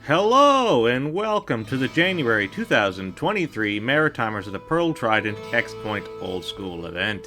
Hello and welcome to the January 2023 Maritimers of the Pearl Trident X-Point Old School event.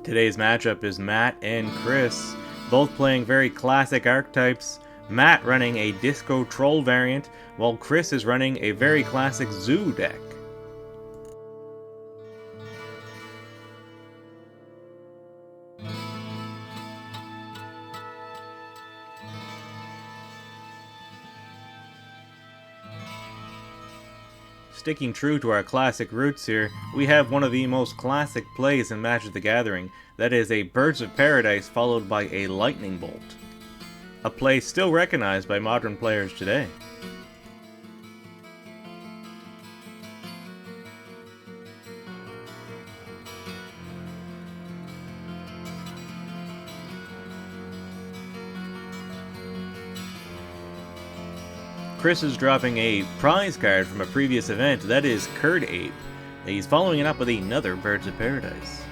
Today's matchup is Matt and Chris, both playing very classic archetypes. Matt running a Disco Troll variant, while Chris is running a very classic Zoo deck. Sticking true to our classic roots here, we have one of the most classic plays in Magic the Gathering, that is a Birds of Paradise followed by a Lightning Bolt. A play still recognized by modern players today. Chris is dropping a prize card from a previous event, that is Kird Ape. He's following it up with another Birds of Paradise.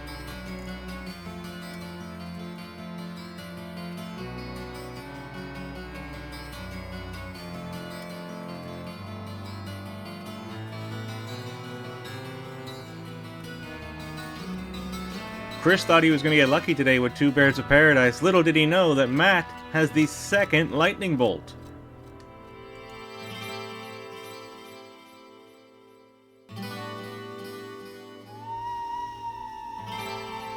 Chris thought he was going to get lucky today with two Birds of Paradise. Little did he know that Matt has the second Lightning Bolt.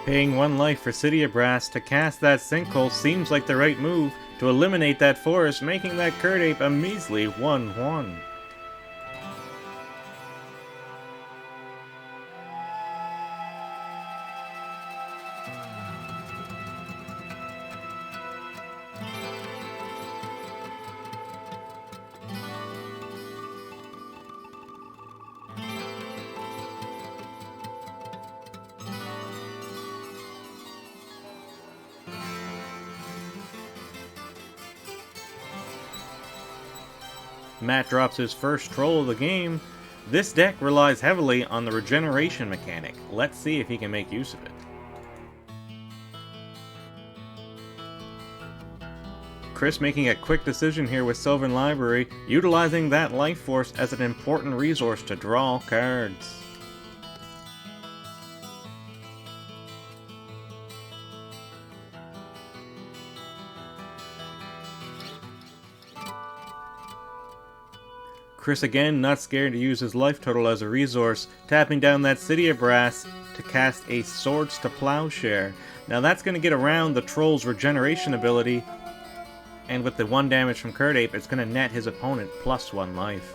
Paying one life for City of Brass to cast that Sinkhole seems like the right move to eliminate that forest, making that Kird Ape a measly 1-1. Matt drops his first troll of the game. This deck relies heavily on the regeneration mechanic. Let's see if he can make use of it. Chris making a quick decision here with Sylvan Library, utilizing that life force as an important resource to draw cards. Chris again not scared to use his life total as a resource, tapping down that City of Brass to cast a Swords to Plowshare. Now that's going to get around the Troll's regeneration ability, and with the 1 damage from Kird Ape, it's going to net his opponent plus 1 life.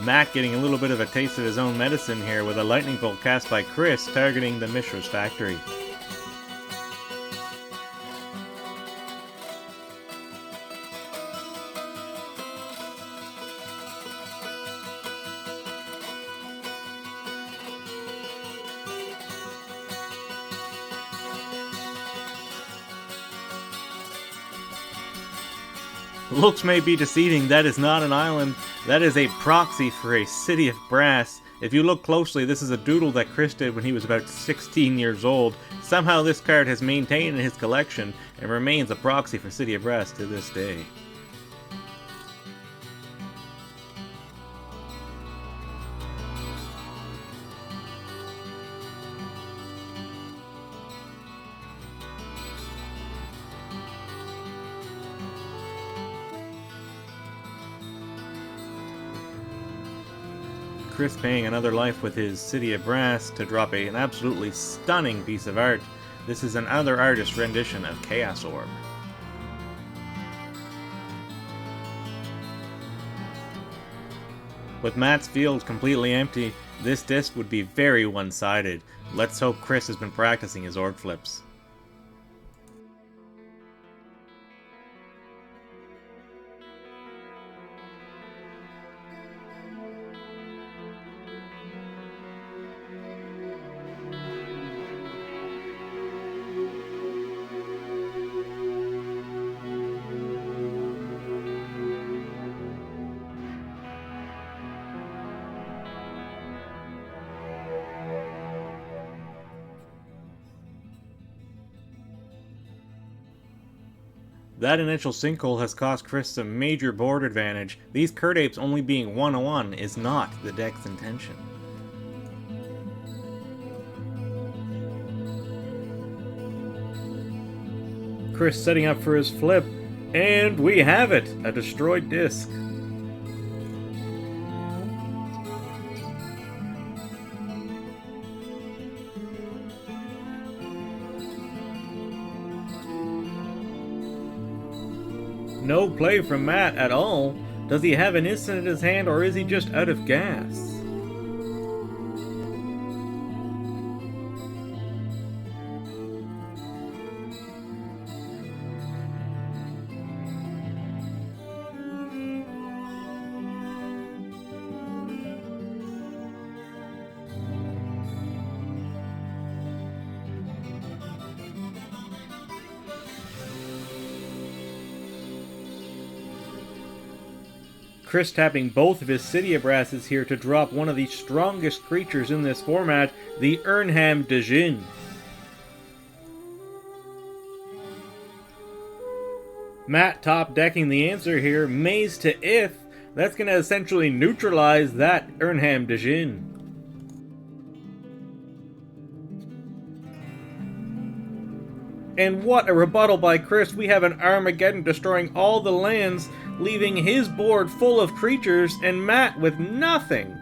Matt getting a little bit of a taste of his own medicine here with a Lightning Bolt cast by Chris targeting the Mishra's Factory. Looks may be deceiving, that is not an island, that is a proxy for a City of Brass. If you look closely, this is a doodle that Chris did when he was about 16 years old. Somehow this card has maintained in his collection and remains a proxy for City of Brass to this day. Chris paying another life with his City of Brass to drop an absolutely stunning piece of art. This is another artist rendition of Chaos Orb. With Matt's field completely empty, this disc would be very one-sided. Let's hope Chris has been practicing his orb flips. That initial sinkhole has cost Chris some major board advantage. These Kird Apes only being 1-1 is not the deck's intention. Chris setting up for his flip, and we have it! A destroyed disc. No play from Matt at all. Does he have an instant in his hand, or is he just out of gas? Chris tapping both of his Cydia Brasses here to drop one of the strongest creatures in this format, the Erhnamgeddon. Matt top decking the answer here, Maze to If. That's going to essentially neutralize that Erhnamgeddon. And what a rebuttal by Chris. We have an Erhnamgeddon destroying all the lands, leaving his board full of creatures, and Matt with nothing.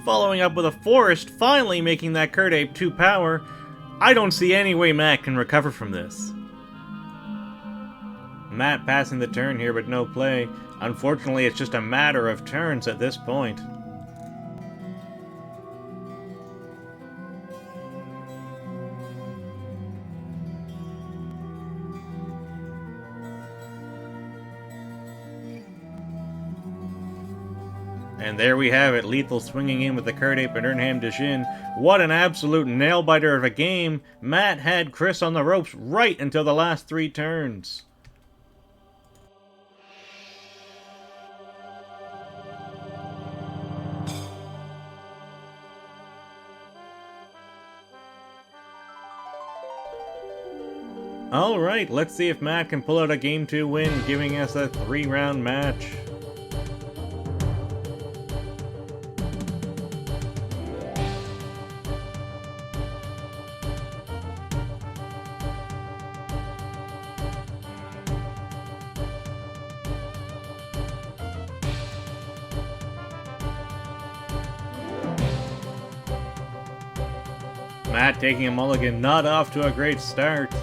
Following up with a Forest, finally making that Kird Ape 2 power. I don't see any way Matt can recover from this. Matt passing the turn here, but no play. Unfortunately, it's just a matter of turns at this point. And there we have it, Lethal swinging in with the Kird Ape and Erhnamgeddon. What an absolute nail-biter of a game. Matt had Chris on the ropes right until the last 3 turns. Alright, let's see if Matt can pull out a Game 2 win, giving us a 3-round match. Matt taking a mulligan, not off to a great start.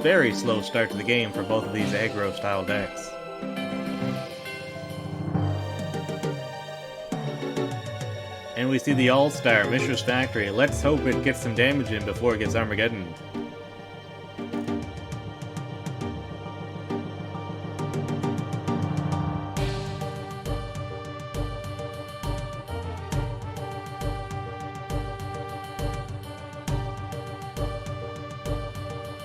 Very slow start to the game for both of these aggro-style decks. And we see the All-Star, Mishra's Factory. Let's hope it gets some damage in before it gets Armageddon.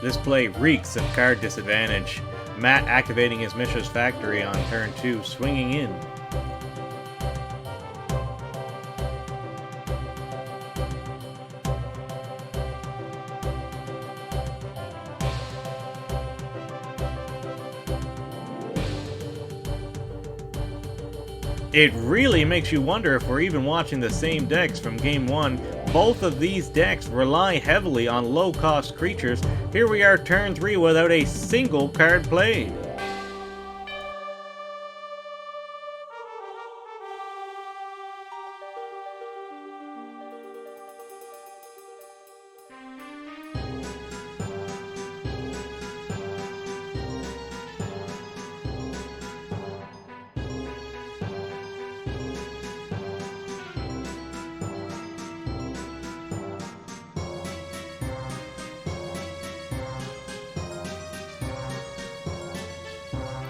This play reeks of card disadvantage. Matt activating his Mishra's Factory on turn 2, swinging in. It really makes you wonder if we're even watching the same decks from Game 1. Both of these decks rely heavily on low-cost creatures. Here we are turn 3 without a single card played.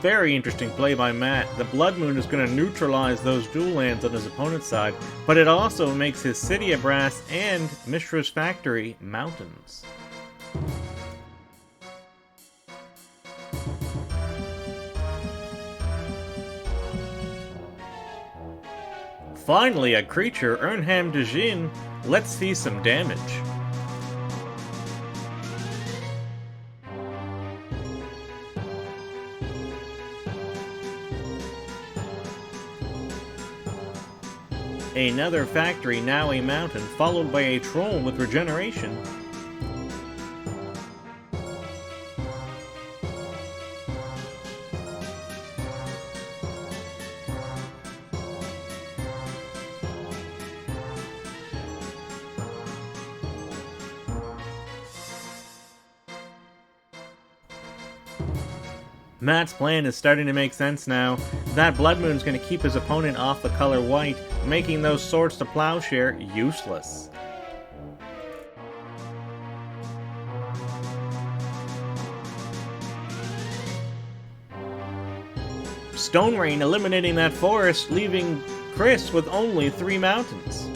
Very interesting play by Matt. The Blood Moon is going to neutralize those dual lands on his opponent's side, but it also makes his City of Brass and Mishra's Factory mountains. Finally, a creature, Erhnamgeddon. Let's see some damage. Another factory, now a mountain, followed by a troll with regeneration. Matt's plan is starting to make sense now. That Blood Moon's going to keep his opponent off the color white, making those Swords to Plowshare useless. Stone Rain eliminating that forest, leaving Chris with only 3 mountains.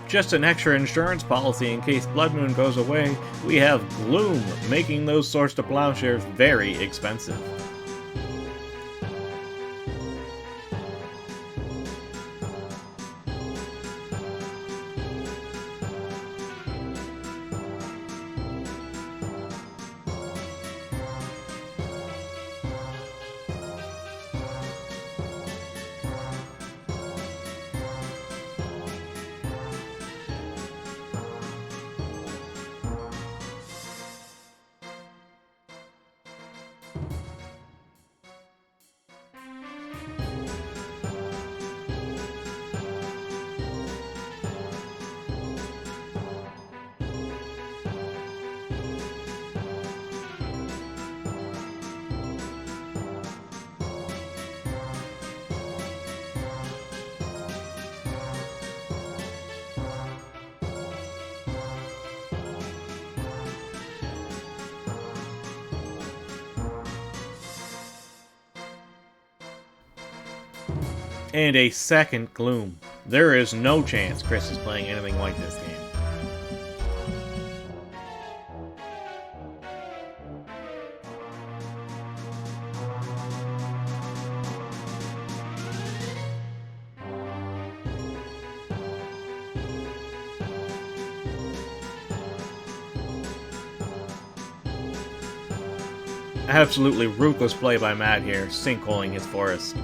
Just an extra insurance policy in case Blood Moon goes away, we have Gloom, making those Swords to Plowshares very expensive. And a second Gloom. There is no chance Chris is playing anything like this game. Absolutely ruthless play by Matt here, sinkholing his forest.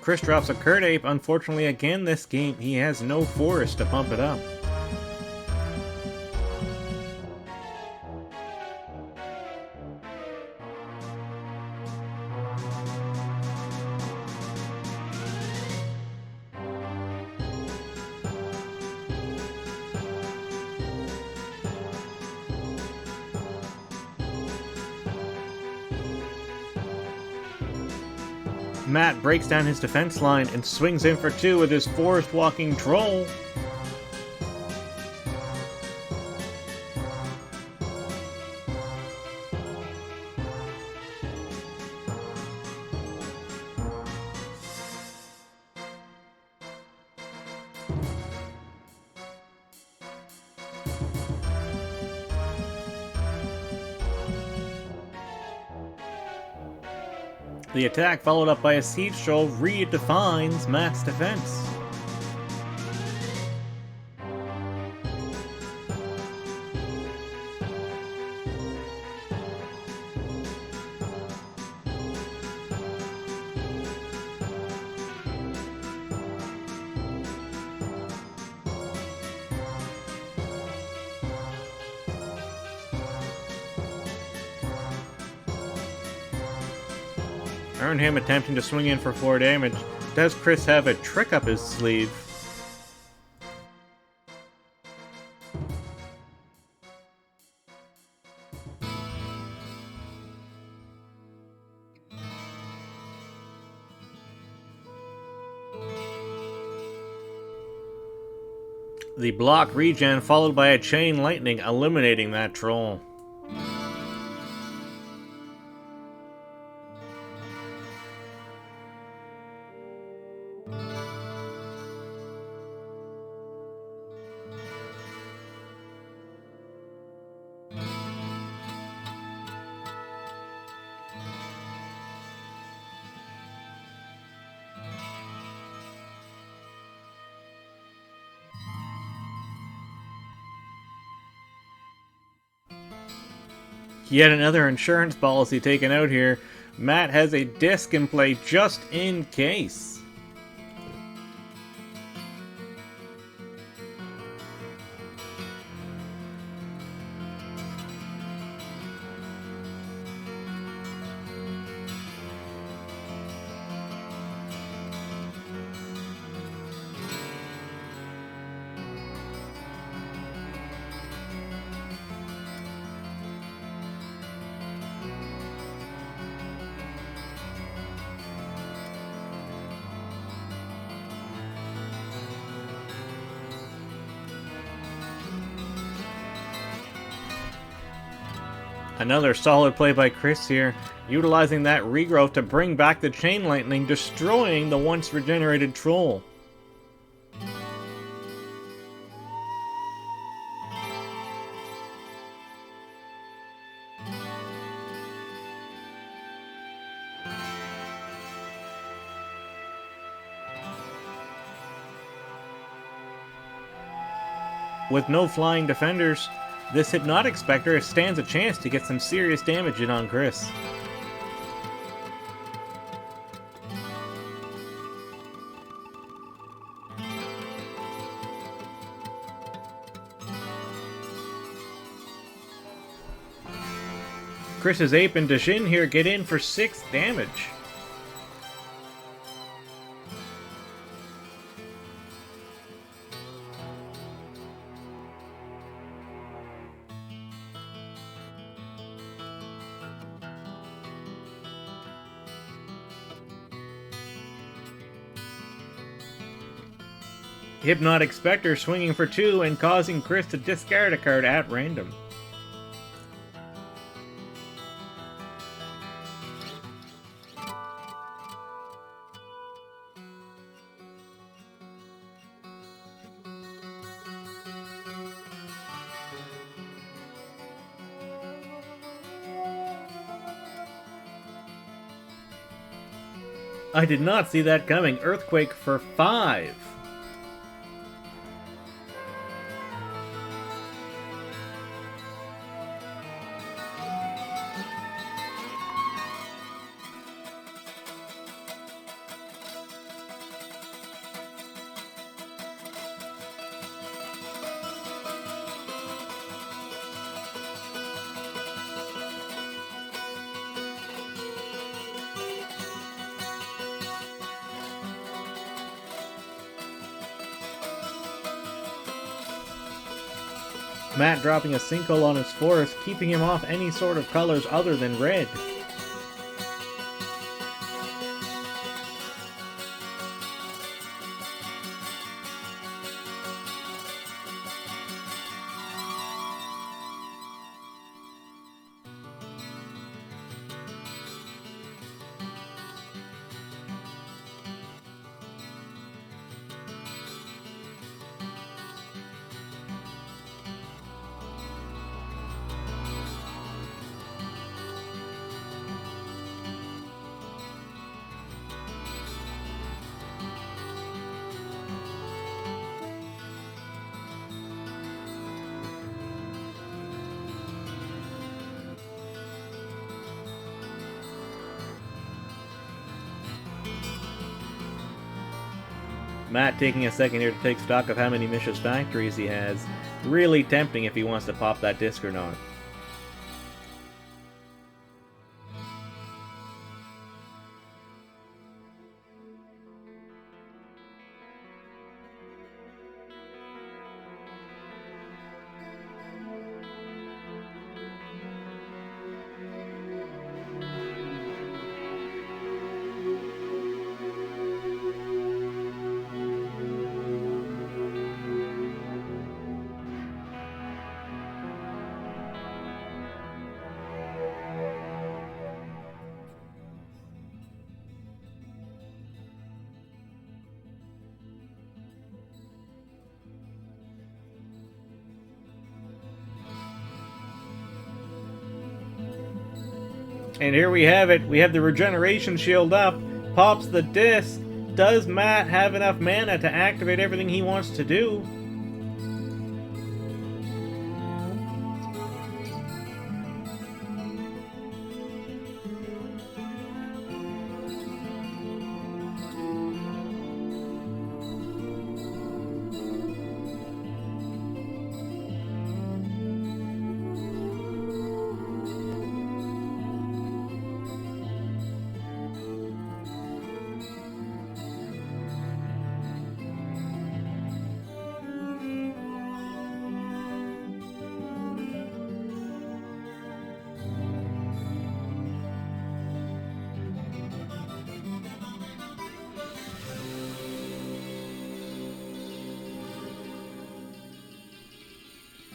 Chris drops a Kird Ape. Unfortunately, again this game, he has no forest to pump it up. Matt breaks down his defense line and swings in for 2 with his Forest Walking Troll. The attack, followed up by a Siege Troll, redefines Matt's defense. Erhnam attempting to swing in for 4 damage. Does Chris have a trick up his sleeve? The block regen followed by a Chain Lightning, eliminating that troll. Yet another insurance policy taken out here. Matt has a disc in play just in case. Another solid play by Chris here, utilizing that regrowth to bring back the Chain Lightning, destroying the once regenerated troll. With no flying defenders, this Hypnotic Spectre stands a chance to get some serious damage in on Chris. Chris's Ape and Dashin here get in for 6 damage. Hypnotic Spectre swinging for 2 and causing Chris to discard a card at random. I did not see that coming. Earthquake for 5. Matt dropping a sinkhole on his forest, keeping him off any sort of colors other than red. Matt taking a second here to take stock of how many Mishra's factories he has. Really tempting if he wants to pop that disc or not. And here we have it. We have the regeneration shield up. Pops the disc. Does Matt have enough mana to activate everything he wants to do?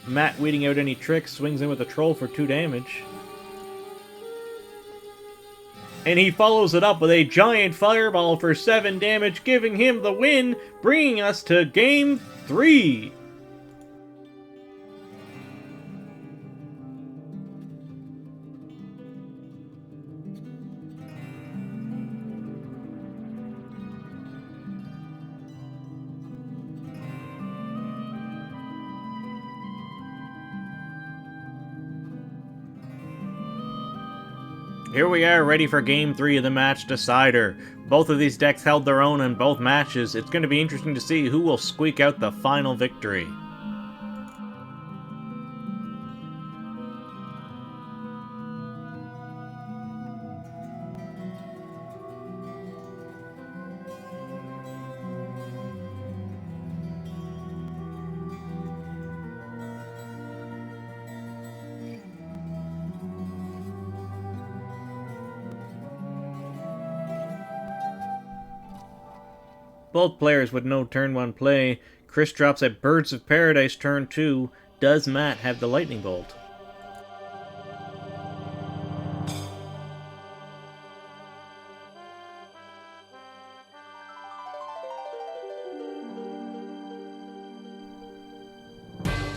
Matt weeding out any tricks, swings in with a troll for 2 damage. And he follows it up with a giant fireball for 7 damage, giving him the win, bringing us to Game 3. Here we are, ready for Game 3 of the match decider. Both of these decks held their own in both matches. It's going to be interesting to see who will squeak out the final victory. Both players with no turn 1 play. Chris drops a Birds of Paradise turn 2. Does Matt have the Lightning Bolt?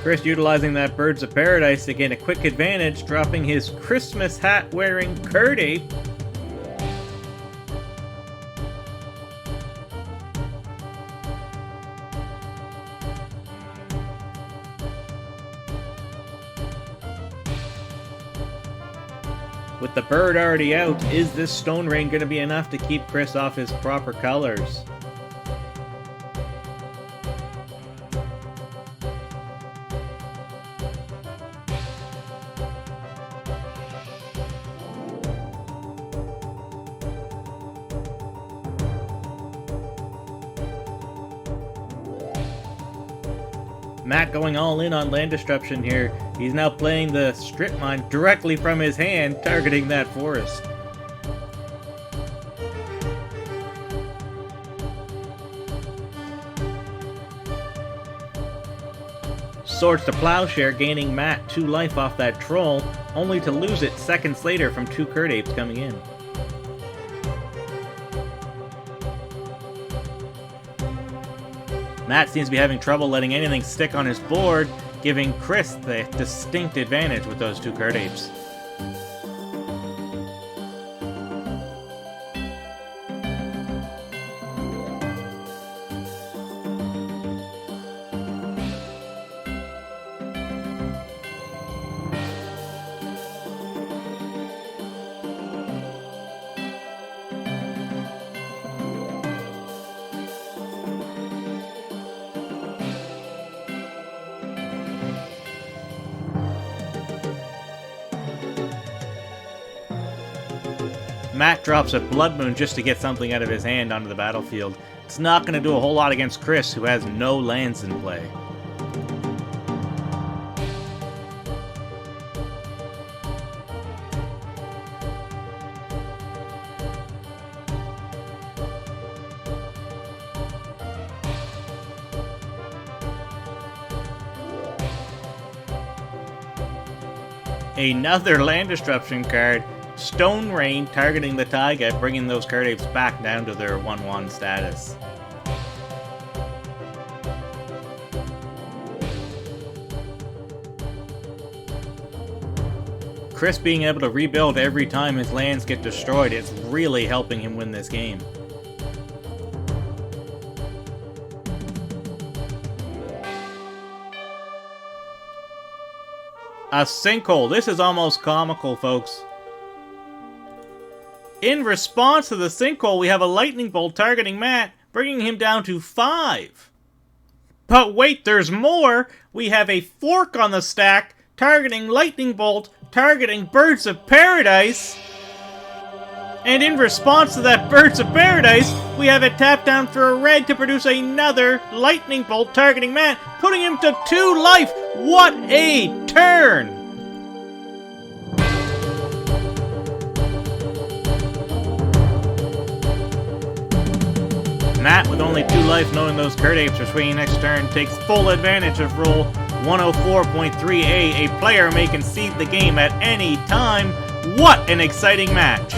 Chris utilizing that Birds of Paradise to gain a quick advantage, dropping his Christmas hat wearing Kird Ape. With the bird already out, is this Stone Rain going to be enough to keep Chris off his proper colors? Matt going all in on land disruption here. He's now playing the strip mine directly from his hand, targeting that forest. Swords to Plowshare, gaining Matt 2 life off that troll, only to lose it seconds later from 2 Kird Apes coming in. Matt seems to be having trouble letting anything stick on his board, giving Chris the distinct advantage with those 2 Kird Apes. Matt drops a Blood Moon just to get something out of his hand onto the battlefield. It's not going to do a whole lot against Chris, who has no lands in play. Another land disruption card, Stone Rain, targeting the Taiga, bringing those card apes back down to their 1/1 status. Chris being able to rebuild every time his lands get destroyed is really helping him win this game. A sinkhole. This is almost comical, folks. In response to the sinkhole, we have a lightning bolt targeting Matt, bringing him down to 5. But wait, there's more! We have a fork on the stack, targeting lightning bolt, targeting Birds of Paradise. And in response to that Birds of Paradise, we have it tapped down for a red to produce another lightning bolt targeting Matt, putting him to 2 life. What a turn! Matt, with only 2 life, knowing those Kird apes are swinging next turn, takes full advantage of Rule 104.3a. A player may concede the game at any time. What an exciting match!